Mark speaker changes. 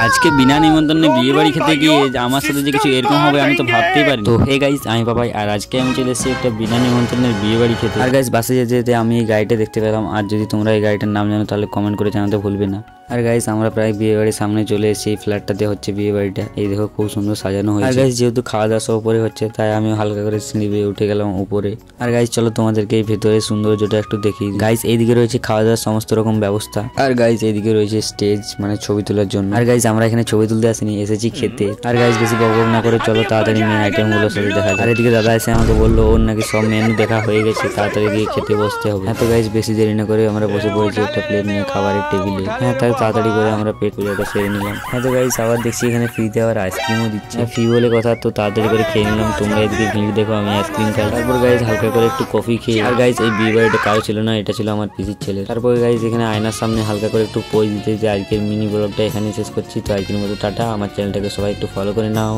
Speaker 1: আজকে বিনা নিমন্ত্রণে বিয়ে বাড়ি খেতে গিয়ে আমার সাথে যে কিছু এরকম হবে আমি তো ভাবতেই পারি। তো হে গাইস, আমি পাপাই, আর আজকে আমি চলে এসেছি একটা বিনা নিমন্ত্রণের বিয়ে বাড়ি খেতে। আর গাইস, বাসে যেতে যেতে আমি এই গাড়িটা দেখতে পেলাম, আর যদি তোমরা এই গাড়িটার নাম জানো তাহলে কমেন্ট করে জানাতে ভুলবে না। আর গাইস, আমরা প্রায় বিয়ে বাড়ির সামনে চলে এসেছি। এই ফ্ল্যাটটাতে হচ্ছে বিয়ে বাড়িটা। এই দেখো খুব সুন্দর সাজানো হয়েছে। আর গাইস, যেহেতু খাওয়া দাওয়া সব উপরে হচ্ছে তাই আমি হালকা করে সিঁড়ি বেয়ে উঠে গেলাম উপরে। আর গাইস, চলো তোমাদেরকে এই ভেতরে সৌন্দর্যটা একটু দেখি। গাইস, এইদিকে রয়েছে খাওয়া দাওয়ার সমস্ত রকম ব্যবস্থা। আর গাইস, এইদিকে রয়েছে স্টেজ, মানে ছবি তোলার জন্য। আর গাইস, আমরা এখানে ছবি তুলতে আসিনি, এসেছি খেতে। আর গাইস, বেশি বকবক না করে চলো তাড়াতাড়ি মেন আইটেম গুলো সাথে দেখা যায়। আর এদিকে দাদা এসে আমাকে বললো ওর নাকি সব মেনু দেখা হয়ে গেছে, তাড়াতাড়ি গিয়ে খেতে বসতে হবে। হ্যাঁ তো গাইস, বেশি দেরি না করে আমরা বসে পড়েছি একটা প্লেট নিয়ে খাবারের টেবিলে। হ্যাঁ তাই তাড়াতাড়ি করে আমরা পেট পূজাটা সেরে নিলাম। হ্যাঁ তো গাইস, আবার দেখছি এখানে ফ্রিতে আবার আইসক্রিমও দিচ্ছে। ফ্রি বলে কথা, তো তাড়াতাড়ি করে খেয়ে নিলাম। তোমরা এদিকে ভিড় দেখো, আমি আইসক্রিম খাই। তারপর গাইস, হালকা করে একটু কফি খেয়ে। আর গাইস, এই বিয়ে বাড়িটা কারো ছিল না, এটা ছিল আমার পিসির ছেলে। তারপরে গাইস, এখানে আয়নার সামনে হালকা করে একটু পোজ দিতে যে আজকের মিনি ব্লগটা এখানে শেষ করছি। তো আজকের মতো টাটা। আমার চ্যানেলটাকে সবাই একটু ফলো করে নাও।